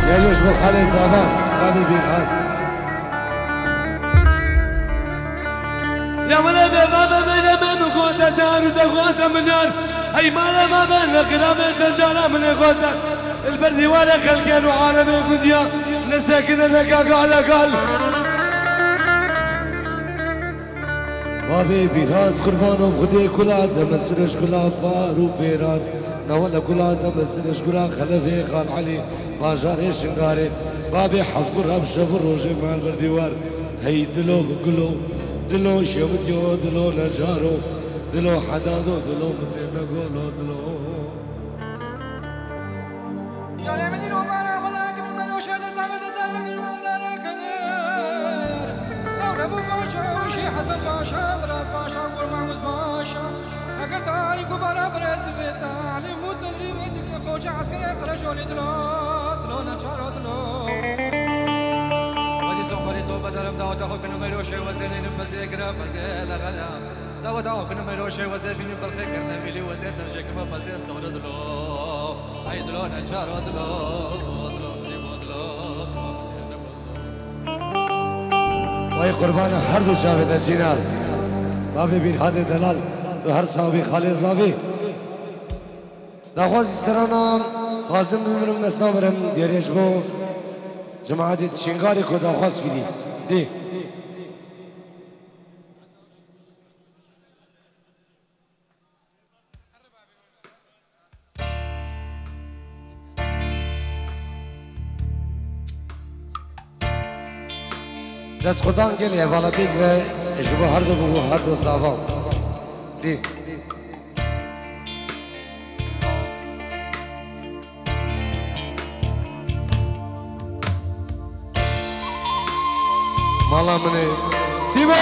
گریش بخاله زبان بابی بیران يا ولا بابا من امام خوته دار وتخوته منار اي مالا ما بين الخرام شجره من خوته البردي ولا خلقان وعالم قديا نساكن لك قال قال بابی بیراز قربانم خدای کلا دمسرش کلا بارو بیران نولا کلا دمسرش کلا خلفه خان علی باجار شنگاره بابی حفظ قرب شب روزه مال بردیوار هی دلو بقلو دلو شمتيو دلو نجارو دلو حدادو دلو مدينة قولو دلو يا لمن الأمانة خلاك من وشان زمن الدرب المنظر كبير لو نبو باشا وشي حسن باشا مراد باشا ومحمود باشا أقر تاريخ وبرا برس في التعليم والتدريب عندك فوج عسكري قرشوا لي دلو دلو نجارو دلو بدرم دعوت أخوك نميرو شيء وزين بزي قرب بزي لغلا دعوت أخوك نميرو شيء وزي فيني بالخير كرنا فيلي وزي سرجك ما بزي استورد دلو هاي دلو نجار دلو وای قربان هر دو شاهد جینار بابی بیر هاد دلال تو هر صحابی خالی زاوی دخواز استرانم خازم بمرم نسنامرم دیریش بو جماعتی شنگاری کو دخواست بیدی دی دست خودان گلی اولادیک و جبو هر دو بگو هر دو ساوا دی مالا منی سیبو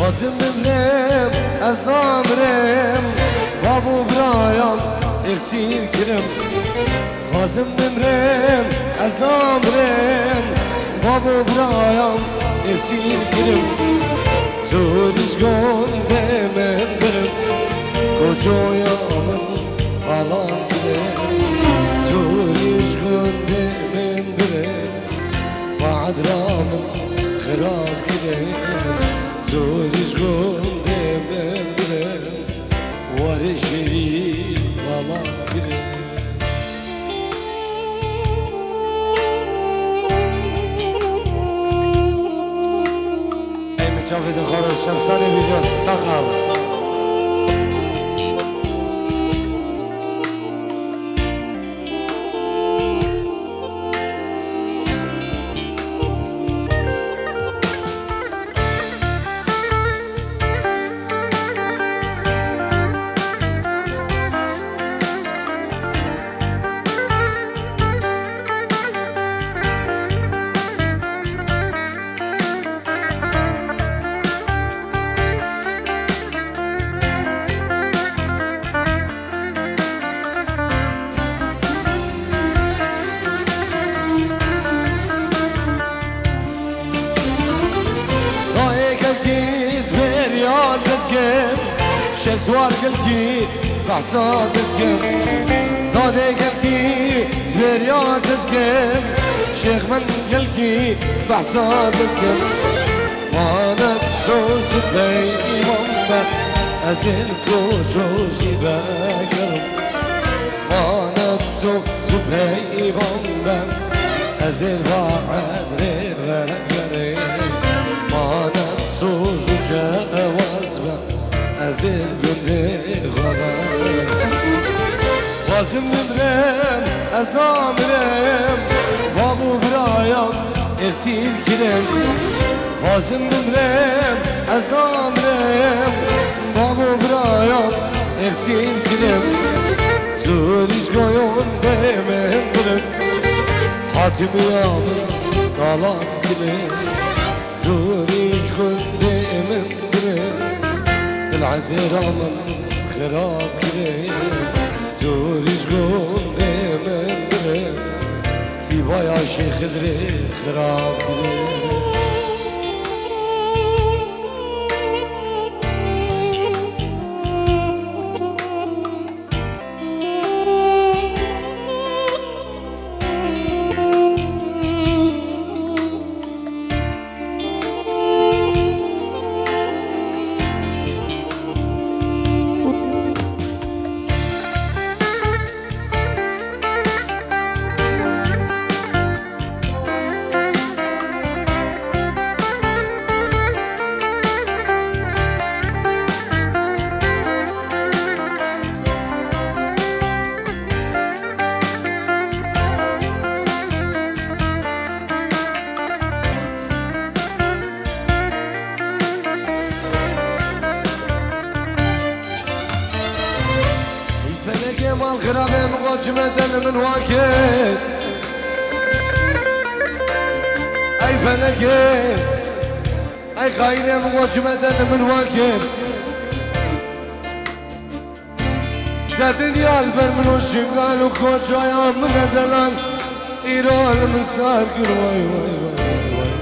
Vazim bimrem, ez namrem Babu brayam, eksir kirim Vazim bimrem, ez namrem Babu brayam, eksir kirim Zuriş gondemen birim Kocoyamın alan kirim Zuriş gondemen birim Badramın kırab kirim زورش گنده من برم وارشی بالا برم ای مجافید خارج شمسانی بیجا سقل شسوار قلتي بحصادتكم دادي قلتي زبرياتتكم شيخ من قلتي بحصادتكم وانا بصوص بي ممت ازل كوجوجي باكر وانا بصوص بي ممت ازل بعد غير افسوس و جواز با از این گنده خواهم واسم بمرم از نامرم بابو برایم اغسیل کرم واسم بمرم از نامرم بابو برایم اغسیل کرم زوریش گویون دیمن برم حاتمی آمن kalan gibi زوريش كنت من بري طلع زرامن خراب كبير زوريش كنت من بري سيبا يا شيخ دري خراب كبير مال خرابي مغوش مدن من واكد اي فلكي اي خايني مغوش مدن من واكد دا دنيا البر من وشنقال وكوش عيام من دلال ايرول من ساركر واي واي واي واي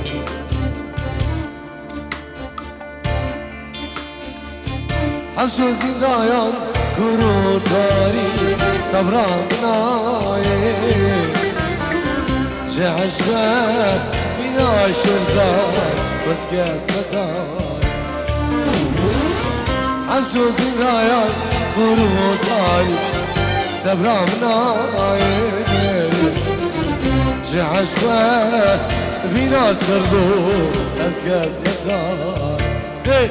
حبسو زندايان كرو تاري صبراناي جعشبه بنا شرزار وسكت متاي حبسو زندايان كرو تاري صبراناي جعشبه بنا سردو وسكت متاي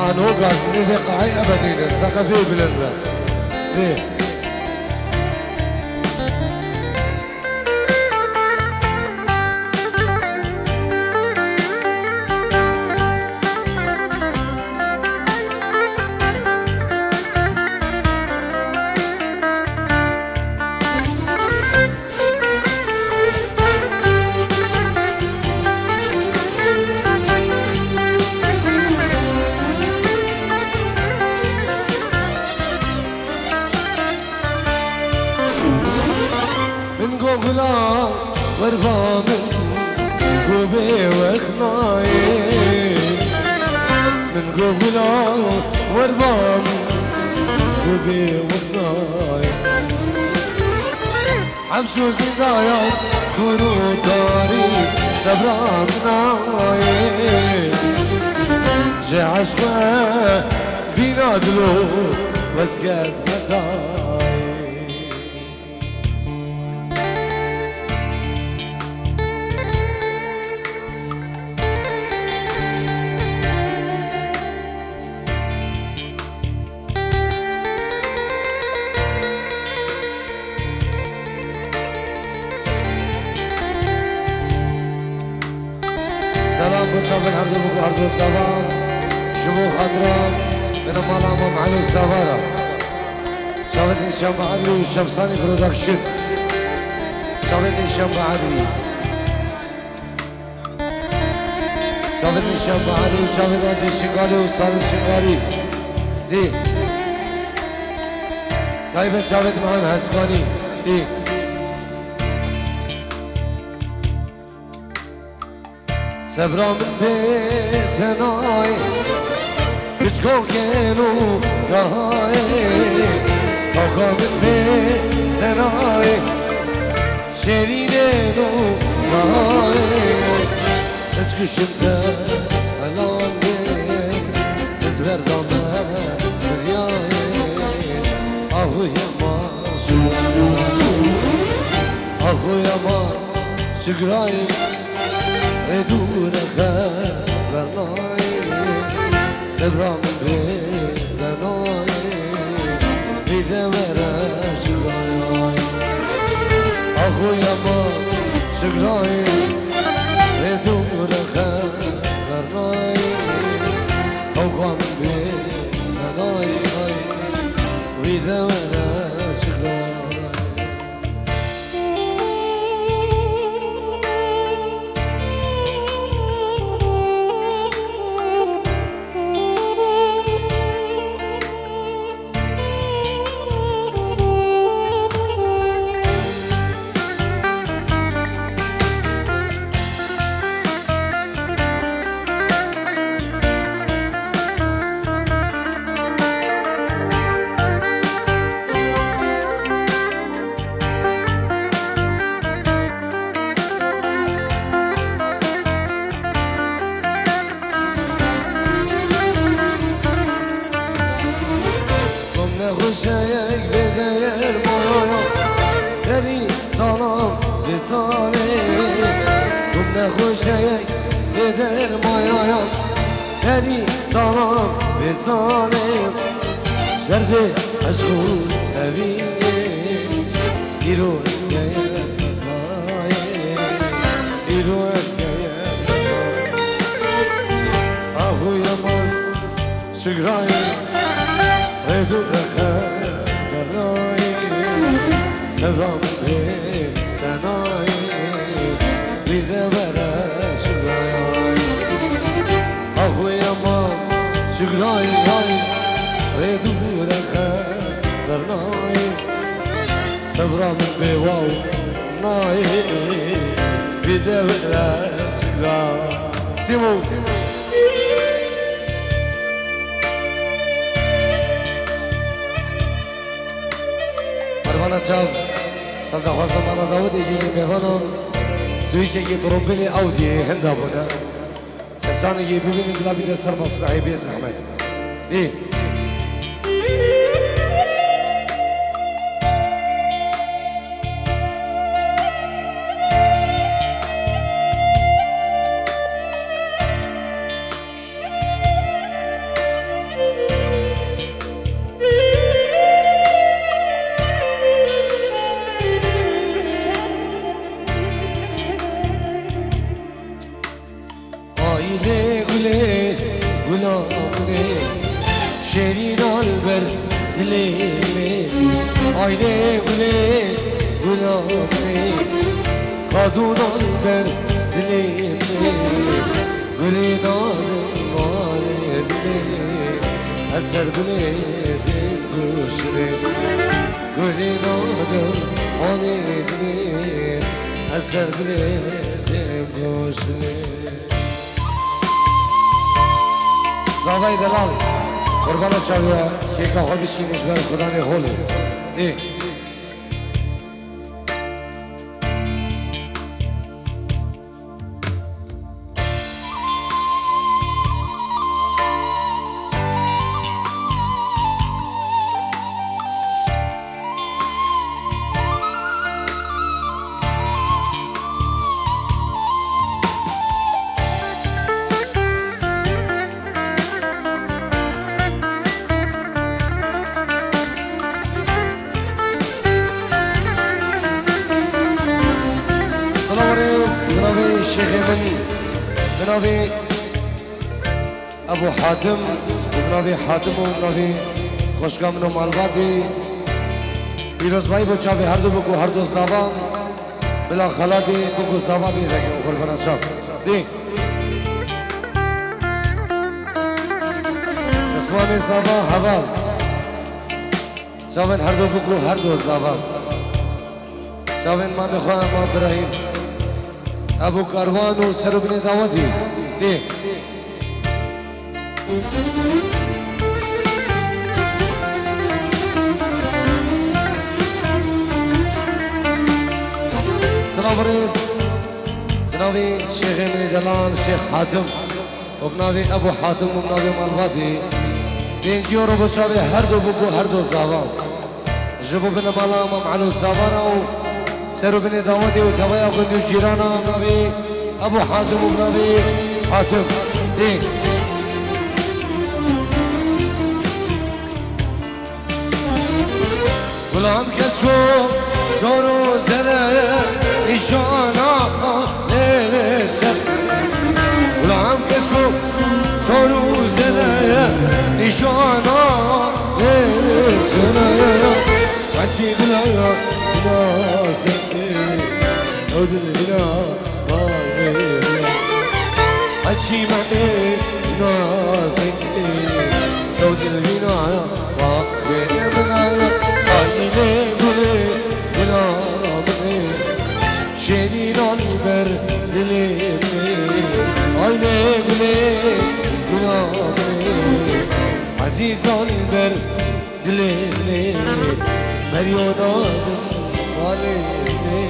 أنا قاسني في قاعي أبدين سقفي بلندا ليه غلا وربا من قوبي وخناي من غلا وربا من قوبي وخناي حبسو زدايا كرو داري صبراناي جعشبه بينادلو وسكت متاي سلام بچابن هر دو بگو هر دو سلام شبو خضران من مالا معلو سوارا شابت نشان بعدی شمسانی پرودکشن شابت نشان بعدی شابت نشان بعدی شابت آجی شنگاری و سالم شنگاری دی طایبت شابت مهم هسکانی دی سبرام بتناي بچكو كينو راي كوكو بتناي شرينو راي اسكو شمتاز حلاني ازبر دامه رياي اهو يا ماشو أخويا ما شقراي ردور خبرناي سبرا من بيتناي بدورة شقراي أخويا ما شقراي ردور خبرناي فوقا من بيتناي بدورة شقراي خوشایک بدهر مایا بری سلام بساله تم نخوشایک بدهر مایا بری سلام بساله شرف عشقو نبینه بیروز گیم تایه بیروز گیم آخویا من شکرای ردو خبرناي سبرا بيتناي بدورة شقراي أخويا ما شقراي ردو خبرناي سبرا بيواو ناي بدورة شقراي سيمو شاف صدق خواستم انا داود ایگیلی میخوانم سویچه که ترومبیلی اودی هنده بونه کسانی که ببینید لابید سر مصنعی بیس احمد ای شیرین البر دلی آیله گله گلابی خاتون البر دلی گلی نادم مال دلی اثر دلی دل گوشلی گلی نادم مال دلی اثر دلی دل گوشلی زاوی دلال قربان چاویا که کاخل بشکی مشبر خدا نخوله ای بنابي شيخ من بنابي ابو حاتم بنابي حاتم وبنابي خوشگاه منو مالبادی پیروز بھائی بچا بھی ہر دو بکو ہر دو صحابہ بلا خلاتی بکو صحابہ بھی رکھے قربان اشرف دی اسمان صحابہ حوال شاون هر دو بکو هر دو صحابہ شاون مام خواہ امام ابراہیم ابو کاروان و سر ابن دعوتی دی سلام رئیس بناوی شیخ من دلال شیخ حاتم و بناوی ابو حاتم و بناوی مالواتی بینجیو رو بچاوی هر دو بکو هر دو صحابہ جبو بن مالا امام علو صحابانا و سرو بن داودي وتويا غندو جيرانا نبي ابو حاتم ونبي حاتم دي غلام كسكو سورو زرا نشانا ليل سر غلام كسكو سورو زرا نشانا ليل سر عجي بلا ناس عود البلا عجي معي ناس عود البلا شيرين البر دليمي أيلي بلي غلامي عزيز البر دليمي مريون آدم ماليمي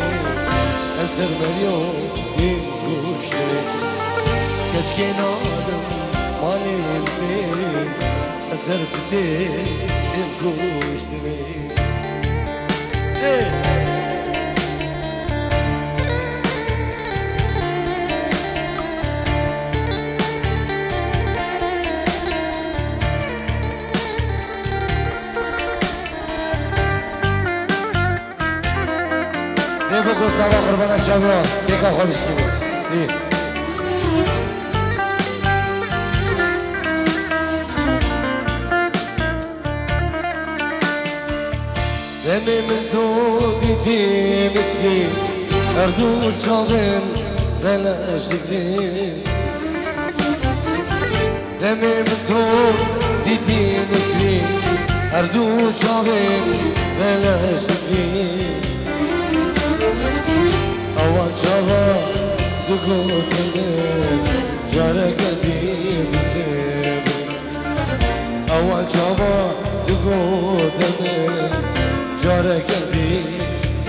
أسر مريون دين گوشتي سكشكين آدم ماليمي أسر بدين گوشتي Devo stava per fare che cosa mi si vede? Demi min tu diti misli Erdu çavin beleş dikri Demi min tu diti misli Erdu çavin beleş dikri Avan çava dukutine Carek edip sevim Avan çava dukutine Carek edip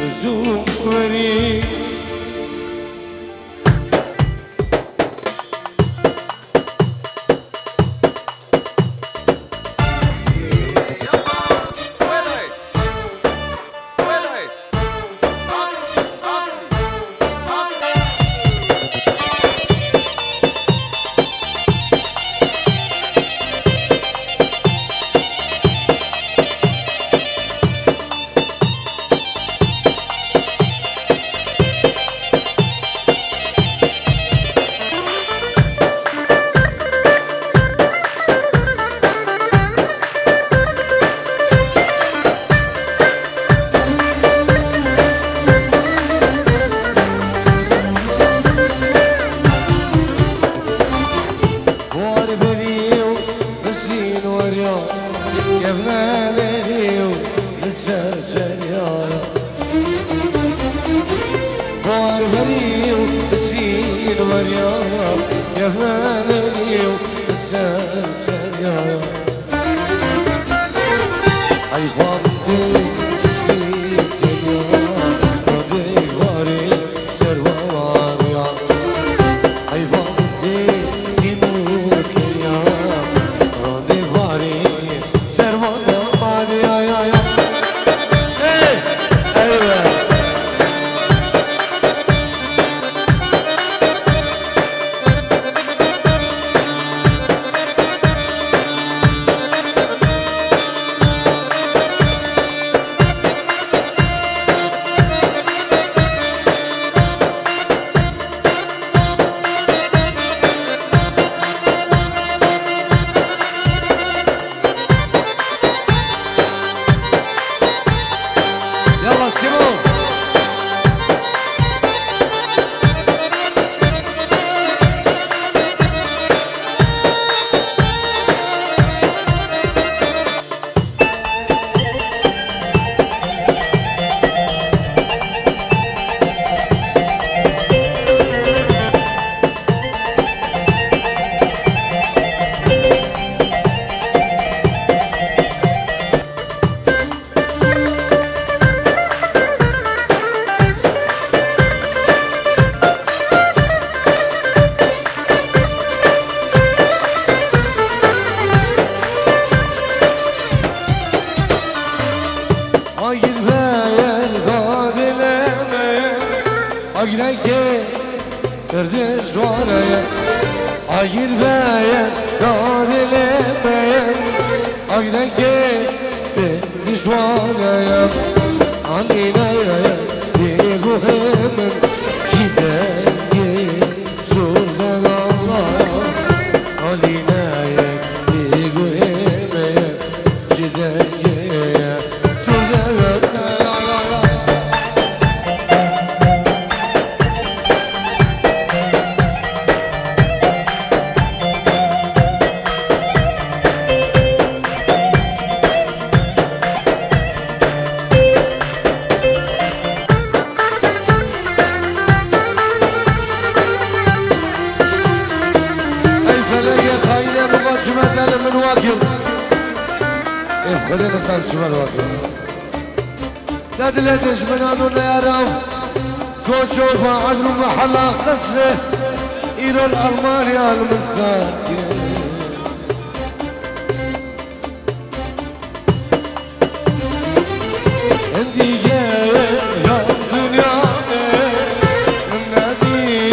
üzüm verip Hayır ver gadileme Agile ki Kırdı şuanaya Ayır beyen Dadile beyen Agile ki Kırdı şuanaya Alinaya Digu hemen Gideyi Suzdan Allah Alinaya Digu hemen Gideyi Suzdan Allah من واقف خلينا صار شمال واقف لا دلتش من انو يا رب كوتشو فعدل محلا خسره إلى الأرمان يا المساكين عندي يا دنيا النادي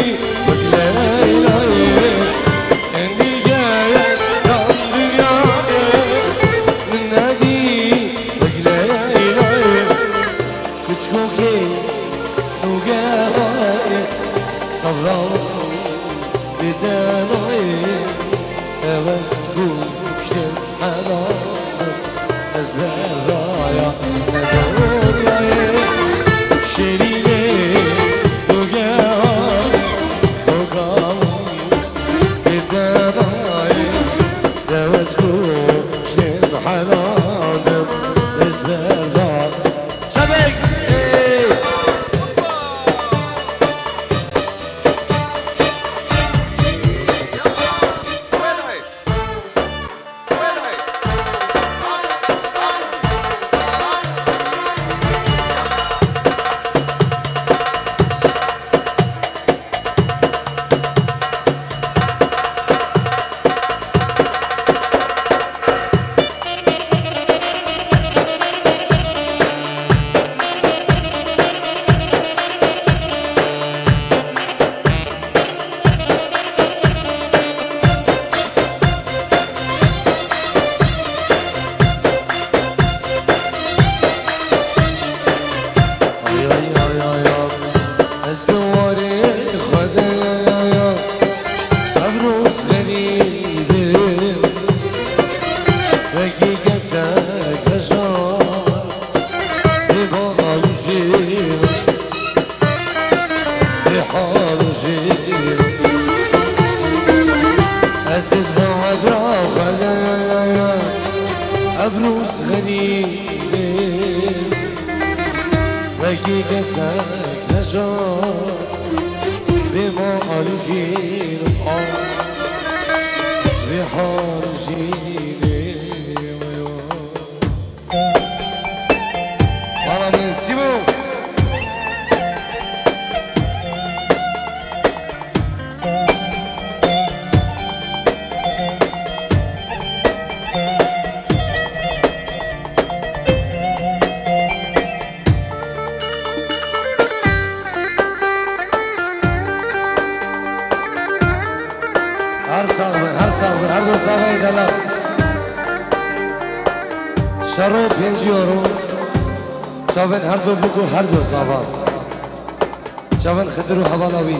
شافن خدرو حوالاوي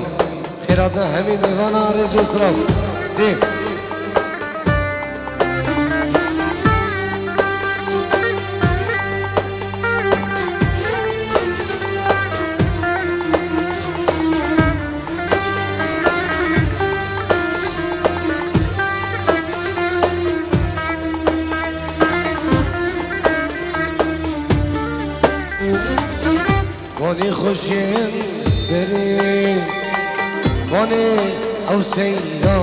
خيراتنا همين غانا رزو سلام دي كوني خوشين بري كوني او سيدا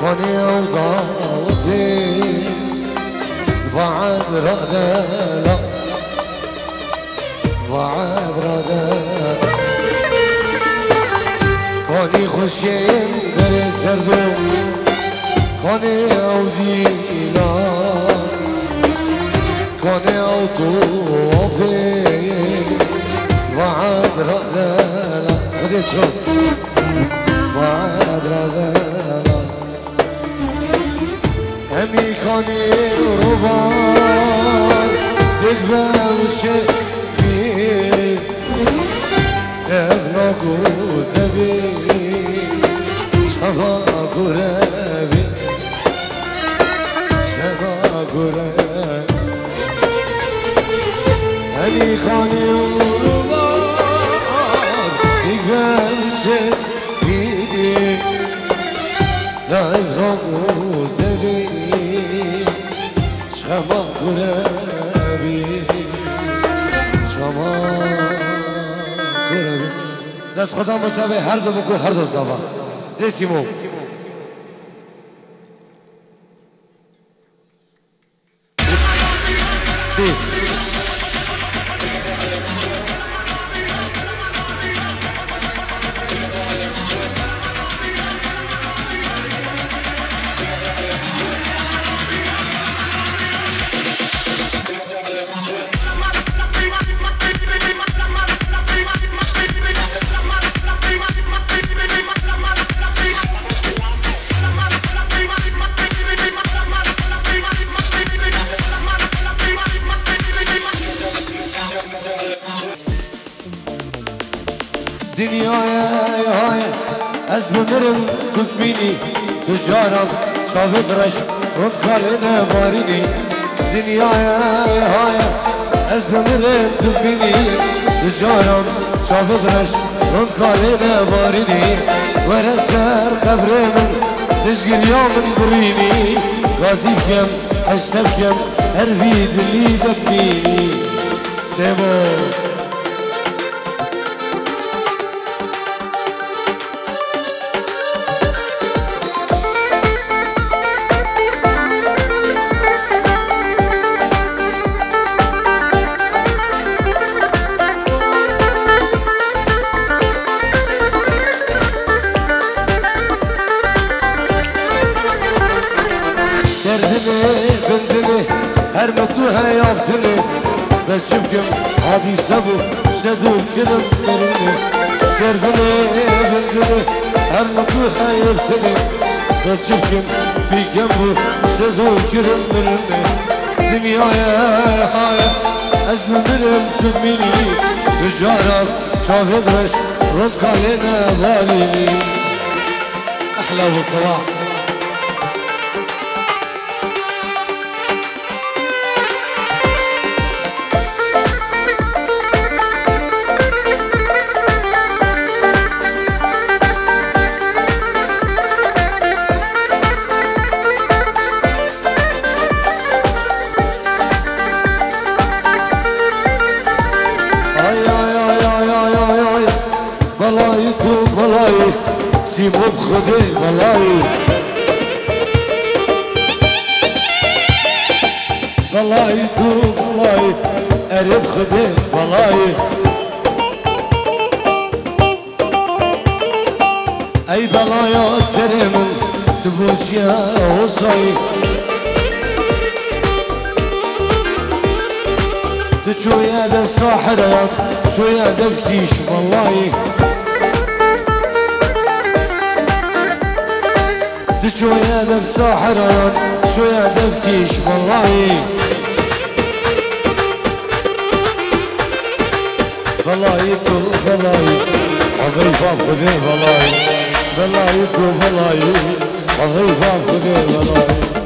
كوني او ضاوتي بعد رقدة بعد رقدة كوني خوشين بري سردو كوني او دينا كوني او طوفي وعد رأذانا خذيت شوف وعد رأذانا همي كاني ربان تكفى وشكي تغناكو زبي شباكو ربي شباكو ربي همي كاني ربان تكفى وشكي تغناكو زبي شباكو ربي دست خدا مشابه هر دو بکو هر دو صافا دسیمو دنیای های از بمرم تکمینی تجارم شابت رش رد کالینه بارینی دنیای های از بمرم تکمینی تجارم شابت رش رد کالینه بارینی ورسر قبرم تشگیر یامن برینی غازی بکم اشتب کم هر وی دلی دبینی سیمو her mutluha yaptığını ben çıpkım hadise bu şedul kırım verini servini bindini her mutluha yaptığını ben çıpkım bilgem bu şedul kırım verini dünyaya hayat ezmemirim tümini tüccarım şahidreş rod kaline valini ahla bu sabah بلاي تو بلاي سيبو بخدي بلاي بلاي تو بلاي قريب خدي بلاي اي بلايا سرمن تبوش يا وصاي تشو يا دف صاحرة شو يا دفتيش والله تشو يا دف صاحرة شو يا دفتيش والله بلاي تو بلاي حضيفة خذي بلاي بلاي تو بلاي حضيفة خذي بلاي